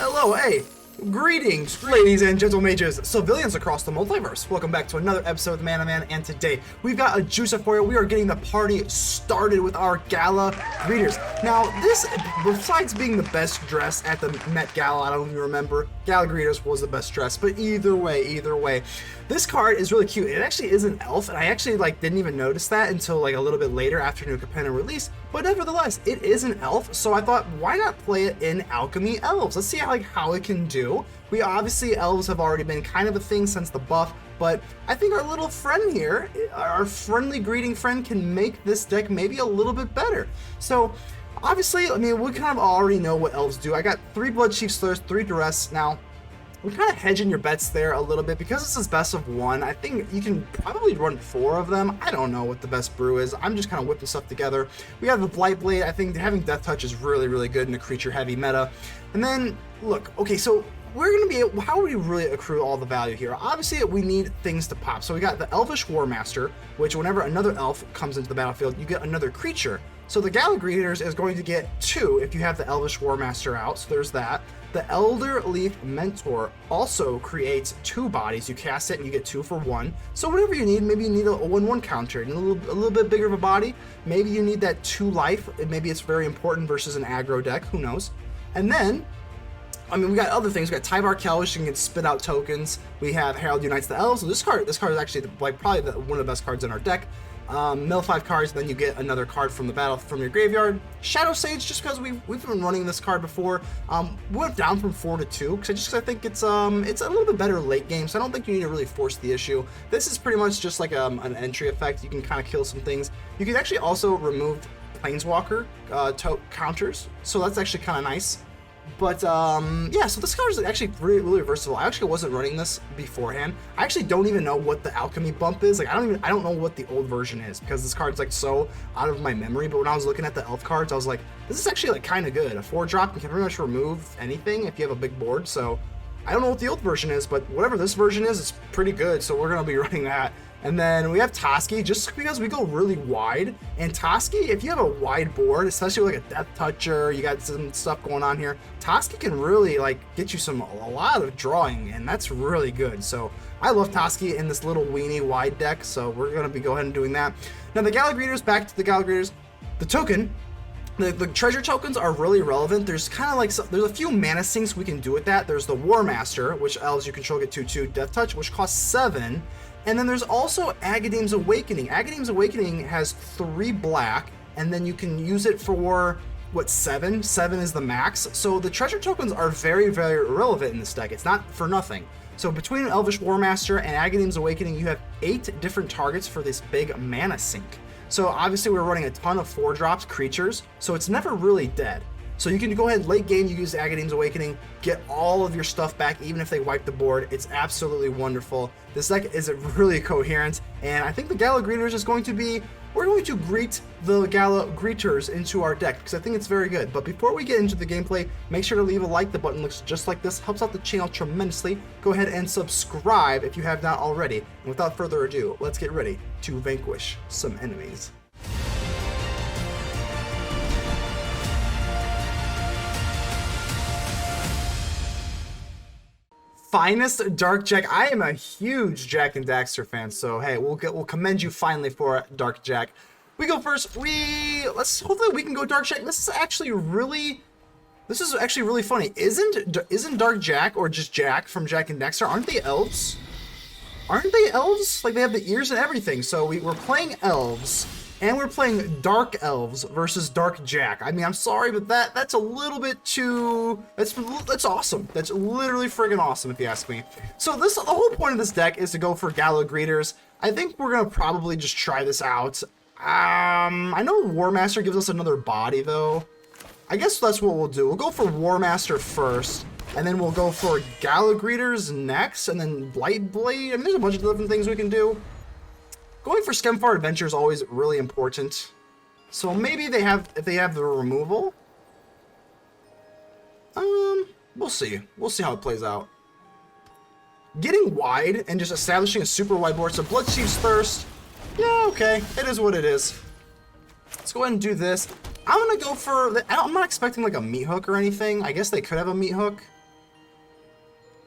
Hello, hey, greetings, ladies and gentle mages, civilians across the multiverse. Welcome back to another episode of Man, and today we've got a juicer for you. We are getting the party started with our Gala Greeters. Now, this, besides being the best dress at the Met Gala, I don't even remember, Gala Greeters was the best dress, but either way, this card is really cute. It actually is an elf, and I actually didn't even notice that until a little bit later after new Capenna release. But nevertheless, it is an elf, so I thought, why not play it in Alchemy Elves? Let's see how it can do. We obviously, elves have already been kind of a thing since the buff, but I think our little friend here, our friendly greeting friend, can make this deck maybe a little bit better. So obviously, I mean, we kind of already know what elves do. I got 3 Bloodchief Thirst, 3 Duress. Now, we're kind of hedging your bets there a little bit because this is best of 1. I think you can probably run 4 of them. I don't know what the best brew is. I'm just kind of whipping stuff together. We have the Blightblade. I think having Death Touch is really good in a creature heavy meta. And then, look, okay, so we're going to be, how do we really accrue all the value here? Obviously, we need things to pop. So we got the Elvish Warmaster, which whenever another elf comes into the battlefield, you get another creature. So the Gala Greeters is going to get 2 if you have the Elvish Warmaster out, so there's that. The A-Elderleaf Mentor also creates 2 bodies. You cast it and you get 2 for 1. So whatever you need, maybe you need a 1/1 counter, and a little bit bigger of a body. Maybe you need that 2 life. Maybe it's very important versus an aggro deck, who knows. And then, I mean, we got other things. We got A-Tyvar Kell, which can spit out tokens. We have Herald Unites the Elves. So this card is actually probably one of the best cards in our deck. Mill 5 cards, then you get another card from the battle from your graveyard. Shadowsage, just because we've been running this card before. We went down from 4 to 2 because I think it's a little bit better late game, so I don't think you need to really force the issue. This is pretty much just like an entry effect. You can kind of kill some things. You can actually also remove Planeswalker counters, so that's actually kind of nice. But yeah, so this card is actually really versatile. I actually wasn't running this beforehand. I actually don't even know what the alchemy bump is. I don't know what the old version is because this card's so out of my memory. But when I was looking at the elf cards, I was like, this is actually kind of good. A 4-drop, you can pretty much remove anything if you have a big board. So I don't know what the old version is, but whatever this version is, it's pretty good. So we're gonna be running that. And then we have Toski, just because we go really wide. And Toski, if you have a wide board, especially with a Death Toucher, you got some stuff going on here, Toski can really get you a lot of drawing, and that's really good. So I love Toski in this little weenie wide deck, so we're gonna go ahead and doing that. Now the Gala Greeters, back to the Gala Greeters, the token. The treasure tokens are really relevant. There's there's a few mana sinks we can do with that. There's the Warmaster, which elves you control get 2/2 Death Touch, which costs 7. And then there's also Agadeem's Awakening. Agadeem's Awakening has 3 black, and then you can use it for, what, 7? 7 is the max. So the treasure tokens are very relevant in this deck. It's not for nothing. So between Elvish Warmaster and Agadeem's Awakening, you have 8 different targets for this big mana sink. So obviously we're running a ton of 4-drops creatures, so it's never really dead. So you can go ahead, late game, you use Agadeem's Awakening, get all of your stuff back, even if they wipe the board. It's absolutely wonderful. This deck is really coherent, and I think the Gala Greeters is going to be, we're going to greet the Gala Greeters into our deck, because I think it's very good. But before we get into the gameplay, make sure to leave a like. The button looks just like this, helps out the channel tremendously. Go ahead and subscribe if you have not already. And without further ado, let's get ready to vanquish some enemies. Finest Dark Jack. I am a huge Jack and Daxter fan, so hey, we'll commend you finally for Dark Jack. We go first. Hopefully we can go Dark Jack. This is actually really funny. Isn't Dark Jack, or just Jack from Jack and Daxter, aren't they elves? Aren't they elves? They have the ears and everything. So we're playing elves. And we're playing Dark Elves versus Dark Jack. I mean, I'm sorry, but that's a little bit too... That's awesome. That's literally friggin' awesome, if you ask me. So the whole point of this deck is to go for Gala Greeters. I think we're going to probably just try this out. I know Warmaster gives us another body, though. I guess that's what we'll do. We'll go for Warmaster first, and then we'll go for Gala Greeters next, and then Blightblade. I mean, there's a bunch of different things we can do. Going for Skemfar Avenger is always really important. So maybe if they have the removal. We'll see. We'll see how it plays out. Getting wide and just establishing a super wide board. So Bloodchief's Thirst. Yeah, okay. It is what it is. Let's go ahead and do this. I'm gonna go for I'm not expecting a meat hook or anything. I guess they could have a meat hook.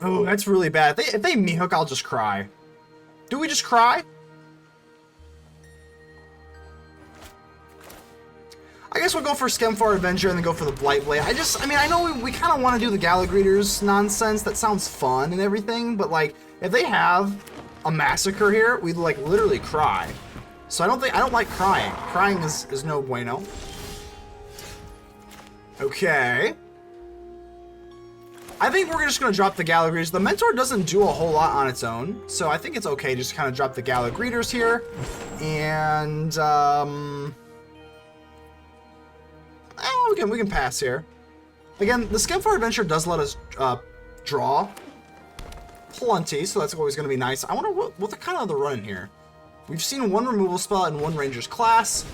Oh, that's really bad. If they me hook, I'll just cry. Do we just cry? I guess we'll go for Skemfar Avenger and then go for the Blightblade. I mean, I know we kind of want to do the Gala Greeters nonsense. That sounds fun and everything, but like, if they have a massacre here, we'd like literally cry. So I don't like crying. Crying is no bueno. Okay. I think we're just going to drop the Gala Greeters. The Mentor doesn't do a whole lot on its own, so I think it's okay just to kind of drop the Gala Greeters here. And, we can pass here. Again, the Skemfar Avenger does let us draw plenty, so that's always going to be nice. I wonder what the kind of the run here. We've seen one removal spell and one Ranger's class.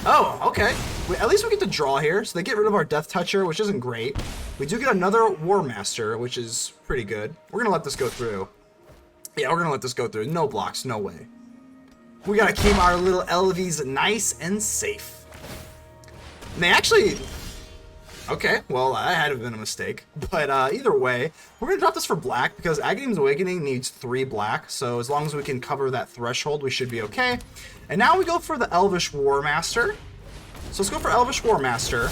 Oh, okay. At least we get to draw here, so they get rid of our Death Toucher, which isn't great. We do get another Warmaster, which is pretty good. We're going to let this go through. Yeah, we're going to let this go through. No blocks, no way. We got to keep our little Elvies nice and safe. And they actually... Okay, well, that had to have been a mistake. But either way, we're going to drop this for black because Agadeem's Awakening needs 3 black. So as long as we can cover that threshold, we should be okay. And now we go for the Elvish Warmaster. So let's go for Elvish Warmaster.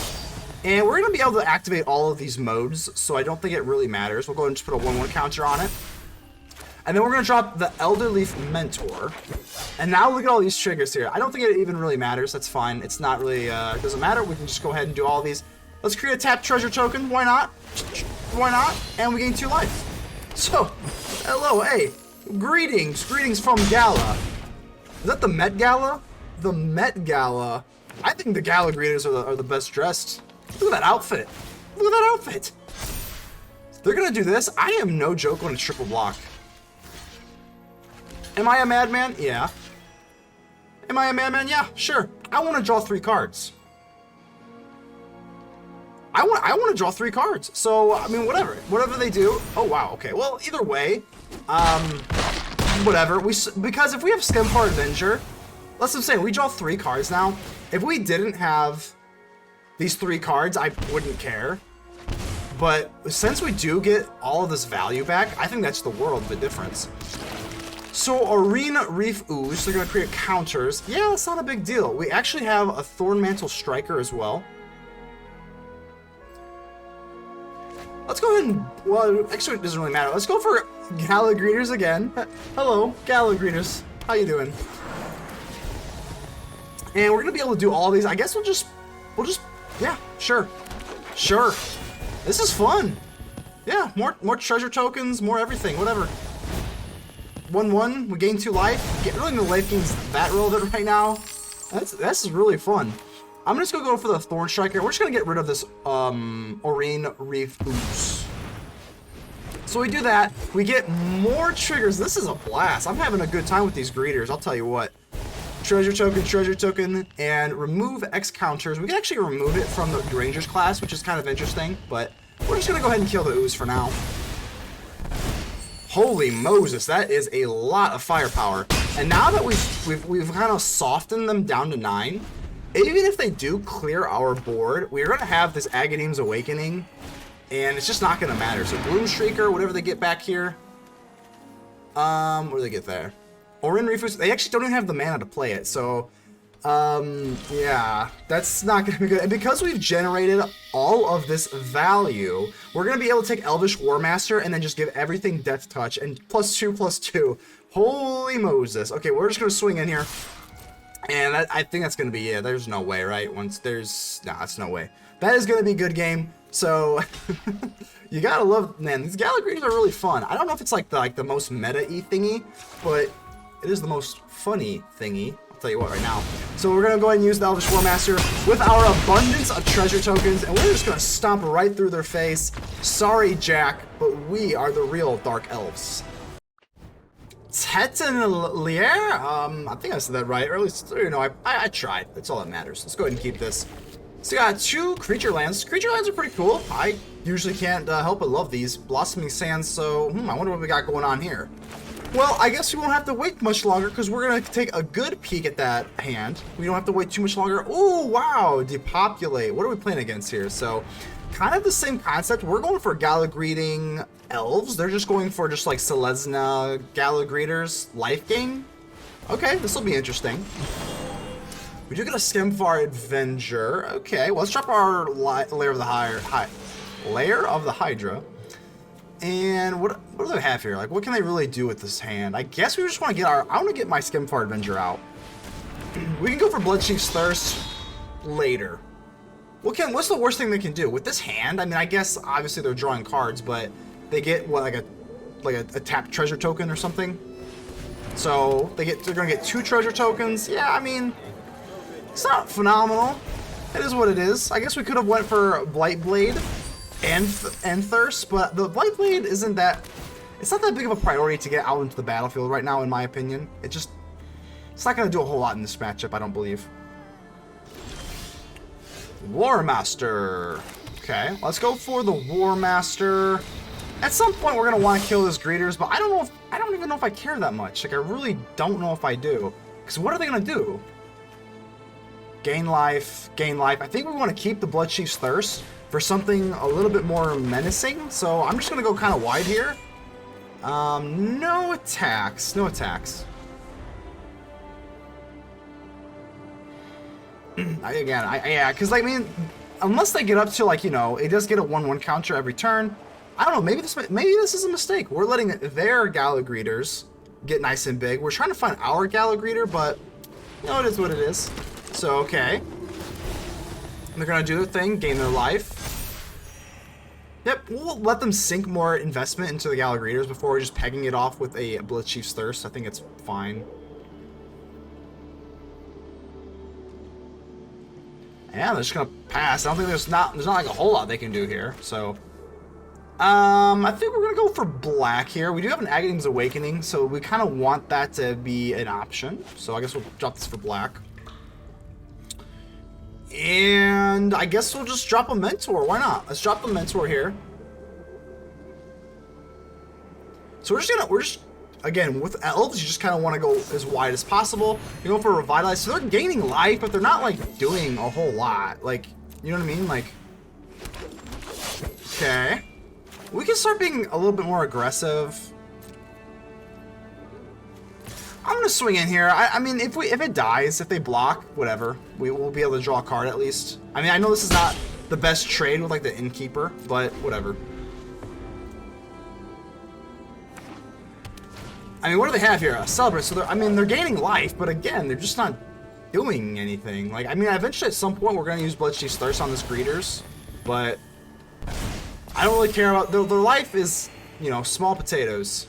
And we're going to be able to activate all of these modes, so I don't think it really matters. We'll go ahead and just put a 1/1 counter on it. And then we're going to drop the Elderleaf Mentor. And now look at all these triggers here. I don't think it even really matters. That's fine. It's not really, it doesn't matter. We can just go ahead and do all these. Let's create a tap treasure token. Why not? Why not? And we gain 2 life. So, hello, hey. Greetings. Greetings from Gala. Is that the Met Gala? The Met Gala. I think the Gala Greeters are the best dressed. Look at that outfit. Look at that outfit. They're going to do this. I am no joke on a triple block. Am I a madman? Yeah. Am I a madman? Yeah, sure. I want to draw 3 cards. I want to draw 3 cards. So, I mean, whatever they do. Oh, wow. Okay. Well, either way, whatever. Because if we have Skemfar Avenger, that's what I'm saying. We draw 3 cards now. If we didn't have these 3 cards, I wouldn't care. But since we do get all of this value back, I think that's the world of a difference. So Arena Reef Ooze, they're going to create counters. Yeah, that's not a big deal. We actually have a Thornmantle Striker as well. Let's go ahead and, well, actually it doesn't really matter. Let's go for Gala Greeters again. Hello, Gala Greeters. How you doing? And we're going to be able to do all these. I guess we'll just, yeah, sure. Sure. This is fun. Yeah, more treasure tokens, more everything, whatever. 1/1, we gain 2 life. Really, the life gain's that relevant right now. This is really fun. I'm just gonna go for the Thorn Striker. We're just gonna get rid of this Arena Reef Ooze. So we do that. We get more triggers. This is a blast. I'm having a good time with these greeters. I'll tell you what. Treasure token, and remove X counters. We can actually remove it from the Ranger's class, which is kind of interesting. But we're just gonna go ahead and kill the Ooze for now. Holy Moses, that is a lot of firepower. And now that we've kind of softened them down to 9, even if they do clear our board, we're going to have this Agadeem's Awakening, and it's just not going to matter. So Bloom Shrieker, whatever they get back here. What do they get there? Orin Refus, they actually don't even have the mana to play it, so yeah, that's not going to be good. And because we've generated all of this value, we're going to be able to take Elvish Warmaster and then just give everything Death Touch and +2/+2. Holy Moses. Okay, we're just going to swing in here. And I think that's going to be, yeah, there's no way, right? Once there's, nah, that's no way. That is going to be a good game. So, you got to love, man, these Gala Greeters are really fun. I don't know if it's like the most meta-y thingy, but it is the most funny thingy. I'll tell you what right now. So we're going to go ahead and use the Elvish Warmaster with our abundance of treasure tokens, and we're just going to stomp right through their face. Sorry, Jack, but we are the real Dark Elves. Lair? I think I said that right, or at least, you know, I tried. That's all that matters. Let's go ahead and keep this. So we got 2 creature lands. Creature lands are pretty cool. I usually can't help but love these. Blossoming Sands, so, I wonder what we got going on here. Well, I guess we won't have to wait much longer, because we're going to take a good peek at that hand. We don't have to wait too much longer. Oh, wow, Depopulate. What are we playing against here? So, kind of the same concept. We're going for Gala Greeting Elves. They're just going for just like Selesnya Gala Greeters life gain. Okay, this will be interesting. We do get a Skemfar Avenger. Okay, well, let's drop our Lair of the Hydra. And what do they have here? Like, what can they really do with this hand? I guess we just want to get I want to get my Skemfar Avenger out. We can go for Bloodchief's Thirst later. What's the worst thing they can do with this hand? I mean, I guess obviously they're drawing cards, but they get what, like a tapped treasure token or something. So they're gonna get 2 treasure tokens. Yeah, I mean, it's not phenomenal. It is what it is. I guess we could have went for Blightblade and Thirst, but the Blightblade isn't that. It's not that big of a priority to get out into the battlefield right now, in my opinion. It's not gonna do a whole lot in this matchup, I don't believe. Warmaster. Okay, let's go for the Warmaster. At some point, we're gonna want to kill this Greeters, but I don't even know if I care that much. Like, I really don't know if I do. Because what are they gonna do? Gain life, gain life. I think we want to keep the Bloodchief's Thirst for something a little bit more menacing. So I'm just gonna go kind of wide here. No attacks. No attacks. Yeah, because I mean, unless they get up to, like, you know, it does get a 1/1 counter every turn. I don't know. Maybe this is a mistake. We're letting their Gala Greeters get nice and big. We're trying to find our Gala Greeter, but you know, it is what it is. So okay, they're gonna do their thing, gain their life. Yep, we'll let them sink more investment into the Gala Greeters before we're just pegging it off with a Bloodchief's Thirst. I think it's fine. Yeah, they're just gonna pass. I don't think there's not like a whole lot they can do here. So, I think we're gonna go for black here. We do have an Agadeem's Awakening, so we kind of want that to be an option. So I guess we'll drop this for black. And I guess we'll just drop a Mentor. Why not? Let's drop the Mentor here. So we're just again, with Elves, you just kind of want to go as wide as possible. You go for Revitalize. So they're gaining life, but they're not, like, doing a whole lot. Like, you know what I mean? Like, okay. We can start being a little bit more aggressive. I'm going to swing in here. I mean, if it dies, if they block, whatever, we will be able to draw a card at least. I mean, I know this is not the best trade with, like, the Innkeeper, but whatever. I mean, what do they have here? A Celebrant. So they're gaining life, but again, they're just not doing anything. Like, I mean, eventually at some point we're gonna use Bloodchief's Thirst on this Greeters, but I don't really care about their life is, you know, small potatoes,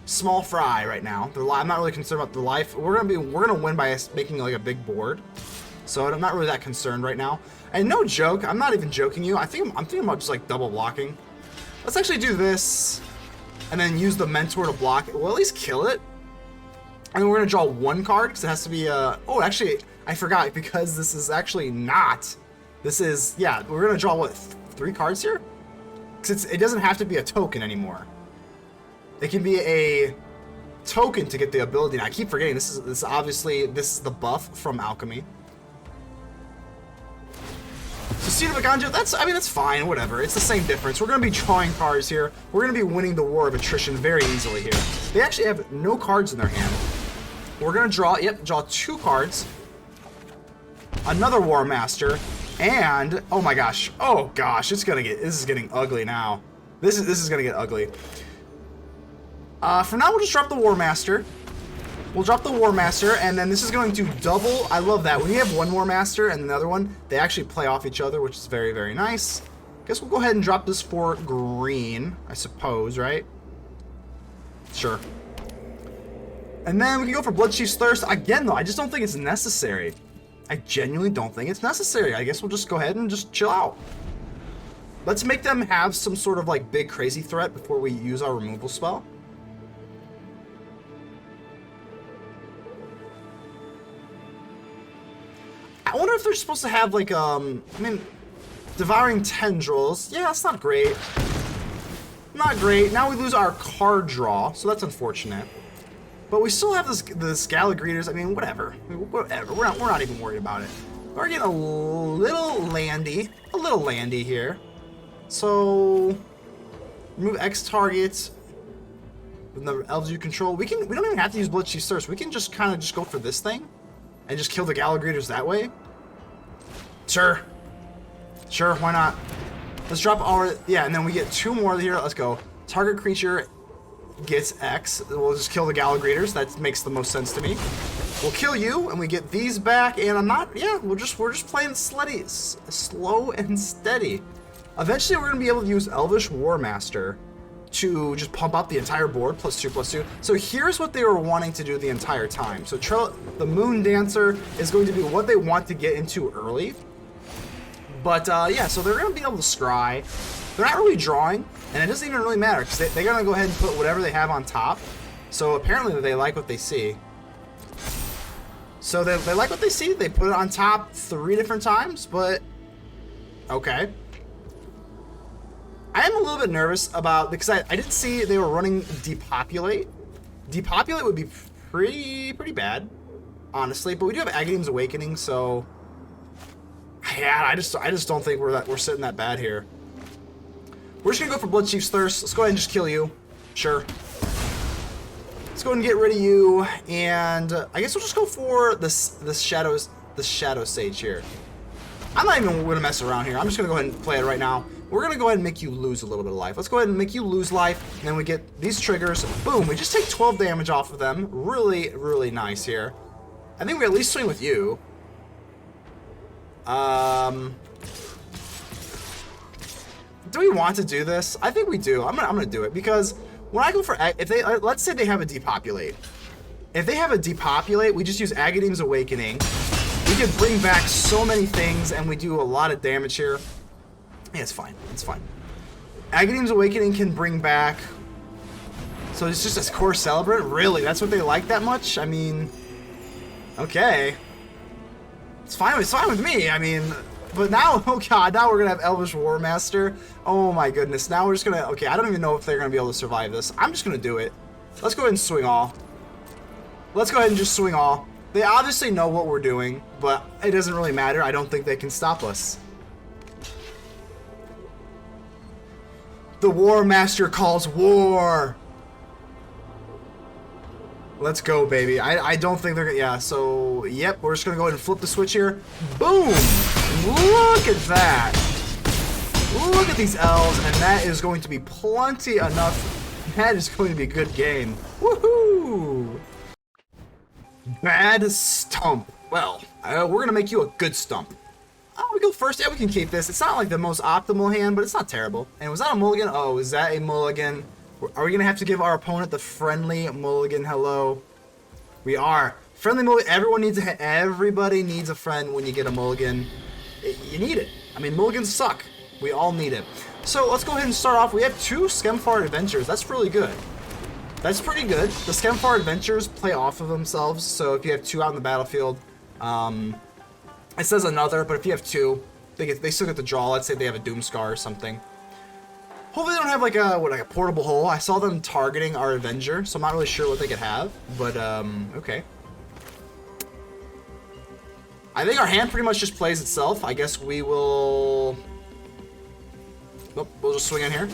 small fry right now. I'm not really concerned about the life. We're gonna win by making, like, a big board, so I'm not really that concerned right now. And no joke, I'm not even joking you. I'm thinking about just, like, double blocking. Let's actually do this. And then use the Mentor to block it. We'll at least kill it. And then we're gonna draw 1 card because it has to be oh, actually, I forgot, because this is actually not. This is, yeah, we're gonna draw what, 3 cards here? Because it doesn't have to be a token anymore. It can be a token to get the ability. And I keep forgetting this is obviously the buff from Alchemy. So Seed of Aganja, that's fine, whatever. It's the same difference. We're going to be drawing cards here. We're going to be winning the War of Attrition very easily here. They actually have no cards in their hand. We're going to draw 2 cards. Another Warmaster. And, oh my gosh. Oh gosh, this is getting ugly now. This is going to get ugly. For now, we'll just drop the Warmaster. We'll drop the Warmaster, and then this is going to double. I love that. When you have one Warmaster and another one, they actually play off each other, which is very, very nice. Guess we'll go ahead and drop this for green, I suppose, right? Sure. And then we can go for Bloodchief's Thirst. Again, though, I just don't think it's necessary. I genuinely don't think it's necessary. I guess we'll just go ahead and just chill out. Let's make them have some sort of, like, big crazy threat before we use our removal spell. I wonder if they're supposed to have, like, I mean, Devouring Tendrils. Yeah, that's not great. Not great. Now we lose our card draw, so that's unfortunate. But we still have this Gala Greeters. I mean, whatever. Whatever. We're not even worried about it. We're getting a little landy here. So remove X targets with the elves you control. We don't even have to use Bloodchief Thirst. We can just kind of just go for this thing and just kill the Gala Greeters that way. Sure. Sure, why not? Let's drop our, yeah, and then we get 2 more here. Let's go. Target creature gets X. We'll just kill the Gala Greeters. That makes the most sense to me. We'll kill you, and we get these back, and I'm not, yeah, we're just playing slow and steady. Eventually, we're going to be able to use Elvish Warmaster to just pump up the entire board, +2/+2. So here's what they were wanting to do the entire time. So the Moon Dancer is going to be what they want to get into early. But yeah, so they're going to be able to scry. They're not really drawing, and it doesn't even really matter, because they're going to go ahead and put whatever they have on top. So apparently they like what they see. So they like what they see. They put it on top 3 different times, but okay. I am a little bit nervous about, because I did see they were running Depopulate. Depopulate would be pretty bad, honestly. But we do have Agadeem's Awakening, so yeah, I just don't think we're sitting that bad here. We're just gonna go for Bloodchief's Thirst. Let's go ahead and just kill you. Sure. Let's go ahead and get rid of you, and I guess we'll just go for this Shadowsage here. I'm not even gonna mess around here. I'm just gonna go ahead and play it right now. We're gonna go ahead and make you lose a little bit of life. Let's go ahead and make you lose life, and then we get these triggers. Boom! We just take 12 damage off of them. Really, really nice here. I think we at least swing with you. Do we want to do this? I think we do. I'm gonna do it, because when I go for, if they, let's say they have a Depopulate. If they have a Depopulate, we just use Agadeem's Awakening. We can bring back so many things, and we do a lot of damage here. Yeah, it's fine. It's fine. Agadeem's Awakening can bring back, so it's just a core Celebrant? Really? That's what they like that much? I mean, okay. It's fine with me. I mean, but now, oh god, now we're gonna have Elvish Warmaster. Oh my goodness. Now we're just gonna, okay, I don't even know if they're gonna be able to survive this. I'm just gonna do it. Let's go ahead and swing all. Let's go ahead and just swing all. They obviously know what we're doing, but it doesn't really matter. I don't think they can stop us. The Warmaster calls war. Let's go, baby. I don't think they're gonna, yeah, so, yep, we're just gonna go ahead and flip the switch here. Boom! Look at that. Look at these elves, and that is going to be plenty enough. That is going to be a good game. Woohoo! Bad stump. Well, we're gonna make you a good stump. Oh, we go first. Yeah, we can keep this. It's not like the most optimal hand, but it's not terrible. And was that a mulligan? Oh, is that a mulligan? Are we gonna have to give our opponent the friendly mulligan hello? We are. Friendly mulligan. Everybody needs a friend when you get a mulligan. You need it. I mean, mulligans suck. We all need it. So let's go ahead and start off. We have 2 Skemfar Adventures. That's really good. That's pretty good. The Skemfar Adventures play off of themselves. So if you have 2 out in the battlefield, it says another, but if you have 2, they still get the draw. Let's say they have a Doomscar or something. Hopefully they don't have like a portable hole. I saw them targeting our Avenger, so I'm not really sure what they could have, but okay. I think our hand pretty much just plays itself. I guess we will, nope, we'll just swing in here.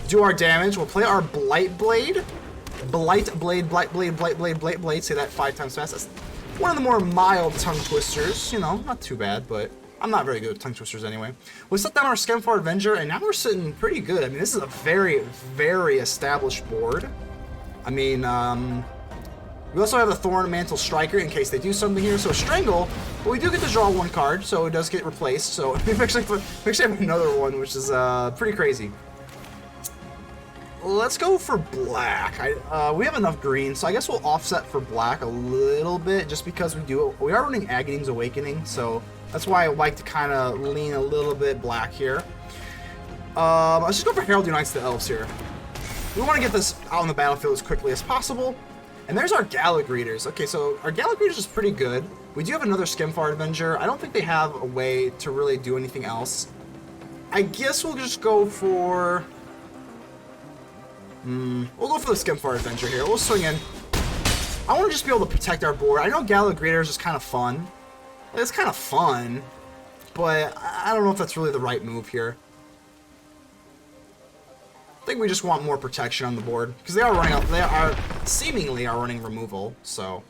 Do our damage. We'll play our Blightblade. Blightblade. Say that 5 times fast. That's one of the more mild tongue twisters. You know, not too bad, but I'm not very good with tongue twisters anyway. We set down our Skemfar Avenger, and now we're sitting pretty good. I mean, this is a very, very established board. I mean, we also have a Thornmantle Striker in case they do something here. So Strangle, but we do get to draw 1 card, so it does get replaced. So we actually have another one, which is pretty crazy. Let's go for black. We have enough green, so I guess we'll offset for black a little bit, just because we are running Agadeem's Awakening, so that's why I like to kind of lean a little bit black here. Let's just go for Herald Unites the Elves here. We want to get this out on the battlefield as quickly as possible. And there's our Gala Greeters. Okay, so our Gala Greeters is pretty good. We do have another Skemfar Avenger. I don't think they have a way to really do anything else. I guess we'll just go for... we'll go for the Skemfar Avenger here. We'll swing in. I want to just be able to protect our board. I know Gala Greeters is kind of fun. It's kind of fun, but I don't know if that's really the right move here. think we just want more protection on the board because they are seemingly running removal. So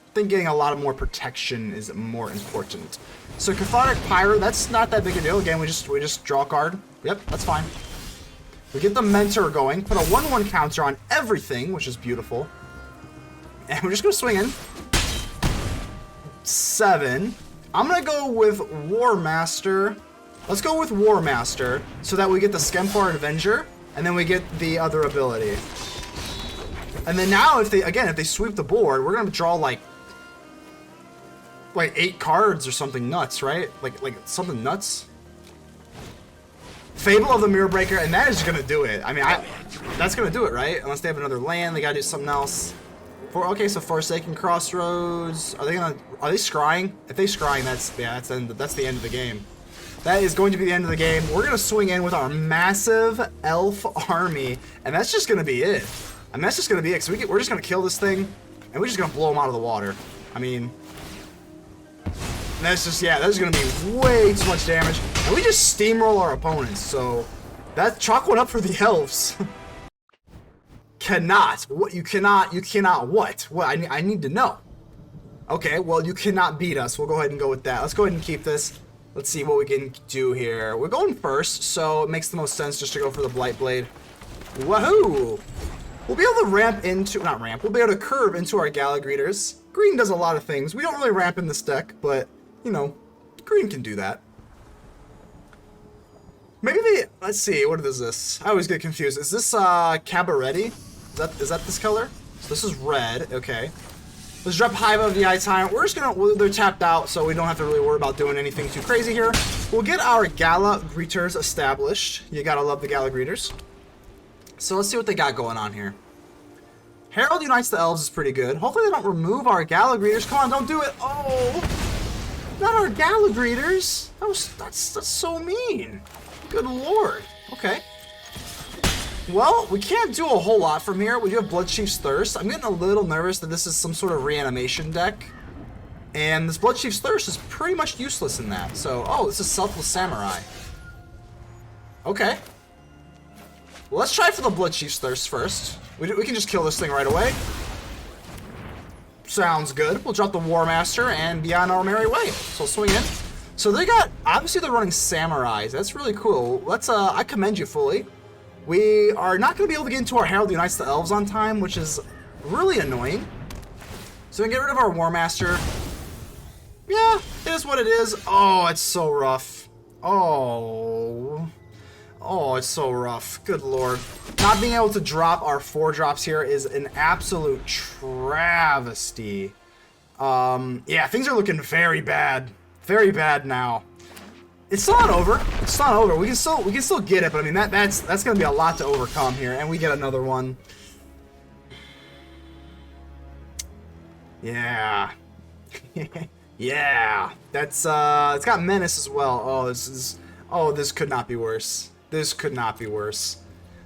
I think getting a lot of more protection is more important. So Cathartic Pyre, that's not that big a deal. Again, we just draw a card. Yep, that's fine. We get the Mentor going, put a 1/1 counter on everything, which is beautiful. And we're just gonna swing in. 7. I'm gonna go with Warmaster. Let's go with Warmaster so that we get the Skemfar Avenger, and then we get the other ability. And then now, if they sweep the board, we're gonna draw like 8 cards or something nuts, right? Like something nuts. Fable of the Mirror Breaker, and that is gonna do it. I mean, that's gonna do it, right? Unless they have another land, they gotta do something else. Okay, so Forsaken Crossroads. Are they scrying? If they scrying, that's the end of the game. That is going to be the end of the game. We're gonna swing in with our massive elf army, and that's just gonna be it. I mean, that's just gonna be it. So we're just gonna kill this thing, and we're just gonna blow them out of the water. I mean, that's gonna be way too much damage, and we just steamroll our opponents. So that chalk one up for the elves. You cannot what? I need to know. Okay, well, you cannot beat us. We'll go ahead and go with that. Let's go ahead and keep this. Let's see what we can do here. We're going first, so it makes the most sense just to go for the Blightblade. Woohoo! We'll be able to we'll be able to curve into our Gala Greeters. Green does a lot of things. We don't really ramp in this deck, but, you know, green can do that. Maybe let's see, what is this? I always get confused. Is this, Cabaretti? Is that this color? So this is red, okay. Let's drop Hive of the Eye Tyrant. We're just gonna, they're tapped out, so we don't have to really worry about doing anything too crazy here. We'll get our Gala Greeters established. You gotta love the Gala Greeters. So let's see what they got going on here. Herald Unites the Elves is pretty good. Hopefully they don't remove our Gala Greeters. Come on, don't do it. Oh, not our Gala Greeters. That's so mean. Good lord. Okay. Well, we can't do a whole lot from here. We do have Bloodchief's Thirst. I'm getting a little nervous that this is some sort of reanimation deck. And this Bloodchief's Thirst is pretty much useless in that. So, oh, this is Selfless Samurai. Okay. Well, let's try for the Bloodchief's Thirst first. We can just kill this thing right away. Sounds good. We'll drop the Warmaster and be on our merry way. So swing in. So obviously they're running Samurais. That's really cool. I commend you fully. We are not going to be able to get into our Herald Unites the Elves on time, which is really annoying. So we can get rid of our Warmaster. Yeah, it is what it is. Oh, it's so rough. Oh, it's so rough. Good lord. Not being able to drop our 4-drops here is an absolute travesty. Yeah, things are looking very bad. Very bad now. It's still not over. It's not over. We can still get it, but I mean that's gonna be a lot to overcome here, and we get another one. Yeah. Yeah. That's it's got Menace as well. Oh, this could not be worse. This could not be worse.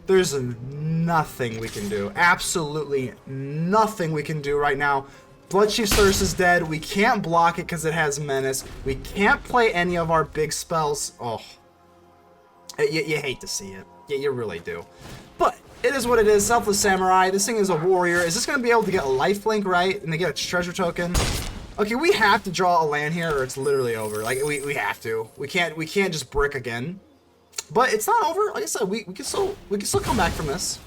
There's nothing we can do. Absolutely nothing we can do right now. Bloodchief's Thirst is dead. We can't block it because it has Menace. We can't play any of our big spells. Oh. You hate to see it. Yeah, you really do. But it is what it is. Selfless Samurai. This thing is a warrior. Is this going to be able to get a lifelink, right? And they get a treasure token? Okay, we have to draw a land here or it's literally over. Like, we have to. We can't just brick again. But it's not over. Like I said, we can still come back from this.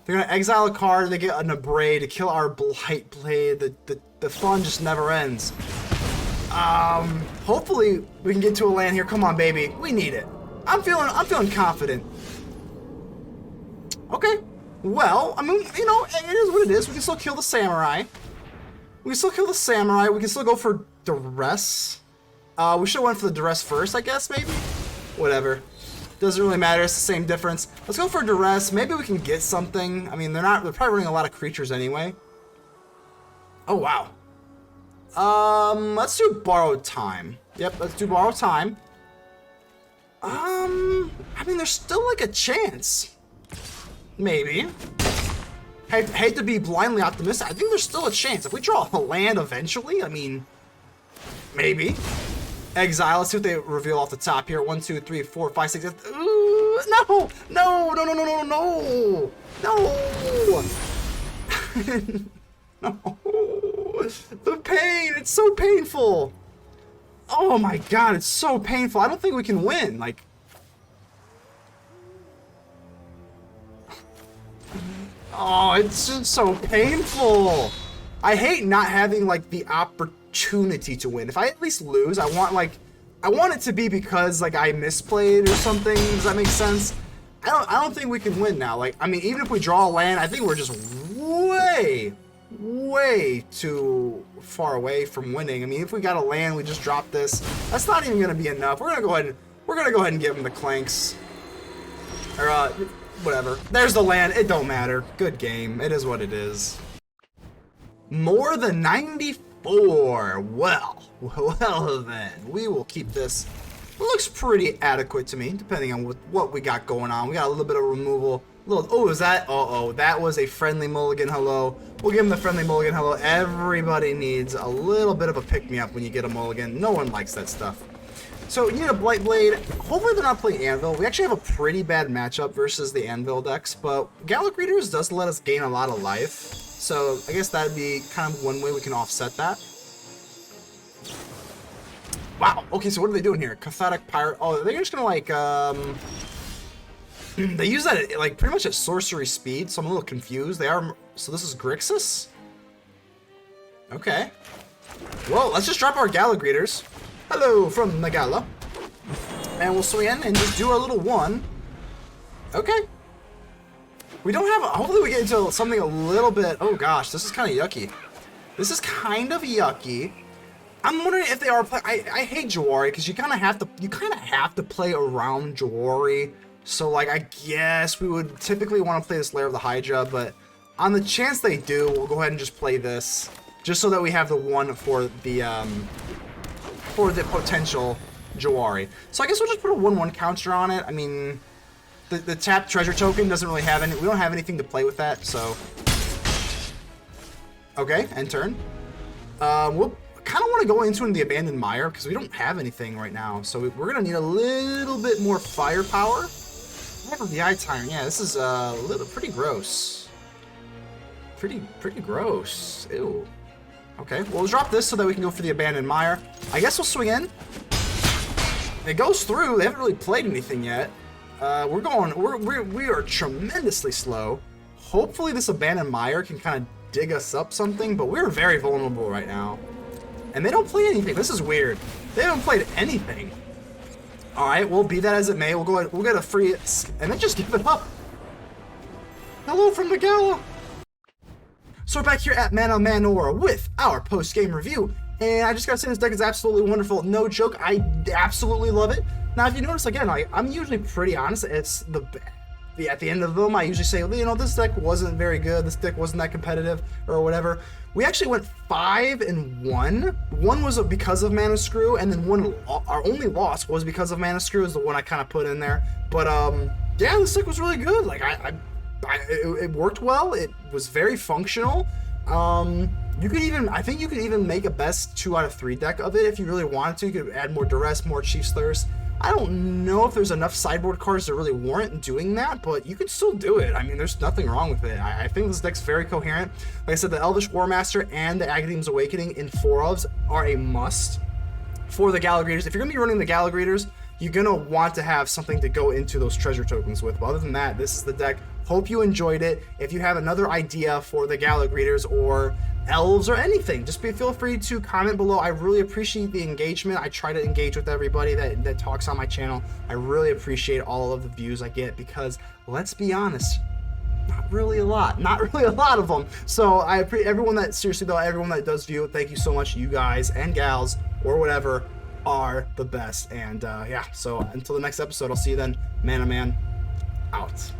They're going to exile a card. They get an Abrade to kill our Blightblade. The fun just never ends. Hopefully we can get to a land here. Come on, baby. We need it. I'm feeling confident. Okay. Well, I mean, you know, it is what it is. We can still kill the Samurai. We can still go for Duress. We should have went for the Duress first, I guess, maybe? Whatever. Doesn't really matter. It's the same difference. Let's go for Duress. Maybe we can get something. I mean, they're probably running a lot of creatures anyway. Oh, wow. Let's do Borrowed Time. Yep, let's do Borrowed Time. I mean, there's still, like, a chance. Maybe. Hate to be blindly optimistic. I think there's still a chance. If we draw a land eventually, I mean, maybe. Exile. Let's see what they reveal off the top here. 1, 2, 3, 4, 5, 6. Ooh, No! No! No! No! No! No! No! No! The pain! It's so painful! Oh my god, it's so painful. I don't think we can win. Like... Oh, it's just so painful. I hate not having, like, the opportunity to win. If I at least lose, I want it to be because, like, I misplayed or something. Does that make sense? I don't think we can win now. Like, I mean, even if we draw a land, I think we're just way too far away from winning. I mean, if we got a land, we just drop this. That's not even gonna be enough. We're gonna go ahead and give him the clanks. Or whatever. There's the land. It don't matter. Good game. It is what it is. More than 94. Well then. We will keep this. It looks pretty adequate to me, depending on what we got going on. We got a little bit of removal. Oh, is that? Uh-oh. That was a friendly mulligan hello. We'll give him the friendly mulligan hello. Everybody needs a little bit of a pick-me-up when you get a mulligan. No one likes that stuff. So you need a Blightblade. Hopefully they're not playing Anvil. We actually have a pretty bad matchup versus the Anvil decks, but Gala Greeters does let us gain a lot of life. So I guess that'd be kind of one way we can offset that. Wow. Okay, so what are they doing here? Cathartic Pirate. Oh, they're just gonna like they use that like pretty much at sorcery speed, so I'm a little confused. They are. So this is Grixis. Okay. Well, let's just drop our Gala Greeters. Hello from the Gala. And we'll swing in and just do our little one. Okay. We don't have, hopefully we get into something a little bit, oh gosh, this is kind of yucky. This is kind of yucky. I'm wondering if they are playing, I hate Jawari because you kind of have to play around Jawari. So like, I guess we would typically want to play this Lair of the Hydra, but on the chance they do, we'll go ahead and just play this. Just so that we have the one for the potential Jawari. So I guess we'll just put a 1/1 counter on it. I mean, the tapped treasure token doesn't really have any, we don't have anything to play with that, so. Okay, end turn. We'll kind of want to go into the Abandoned Mire because we don't have anything right now. So we're going to need a little bit more firepower. I have the Eye Tyrant. Yeah, this is a little pretty gross. Pretty gross. Ew. Okay, well, we'll drop this so that we can go for the Abandoned Mire. I guess we'll swing in. It goes through. They haven't really played anything yet. We are tremendously slow. Hopefully this Abandoned Mire can kind of dig us up something, but we're very vulnerable right now. And they don't play anything. This is weird. They haven't played anything. All right, well, be that as it may, we'll go ahead, we'll get a free, and then just give it up. Hello from the Gala. So we're back here at Mana Manor with our post-game review, and I just gotta say this deck is absolutely wonderful. No joke, I absolutely love it. Now, if you notice, again, I'm usually pretty honest. It's at the end of them, I usually say, you know, this deck wasn't very good. This deck wasn't that competitive, or whatever. We actually went 5-1. One was because of Mana Screw, and then our only loss was because of Mana Screw, is the one I kind of put in there. But yeah, this deck was really good. Like it worked well. It was very functional. I think you could even make a best 2 out of 3 deck of it if you really wanted to. You could add more Duress, more Chief's Thirst. I don't know if there's enough sideboard cards to really warrant doing that, but you could still do it. I mean, there's nothing wrong with it. I think this deck's very coherent. Like I said, the Elvish Warmaster and the Agadeem's Awakening in 4-ofs are a must for the Gala Greeters. If you're going to be running the Gala Greeters, you're going to want to have something to go into those treasure tokens with. But other than that, this is the deck. Hope you enjoyed it. If you have another idea for the Gala Greeters or Elves or anything, just feel free to comment below. I really appreciate the engagement. I try to engage with everybody that talks on my channel. I really appreciate all of the views I get because, let's be honest, not really a lot of them. So I appreciate everyone that, seriously though, everyone that does view, thank you so much. You guys and gals or whatever are the best. And yeah, so until the next episode, I'll see you then. Man, out.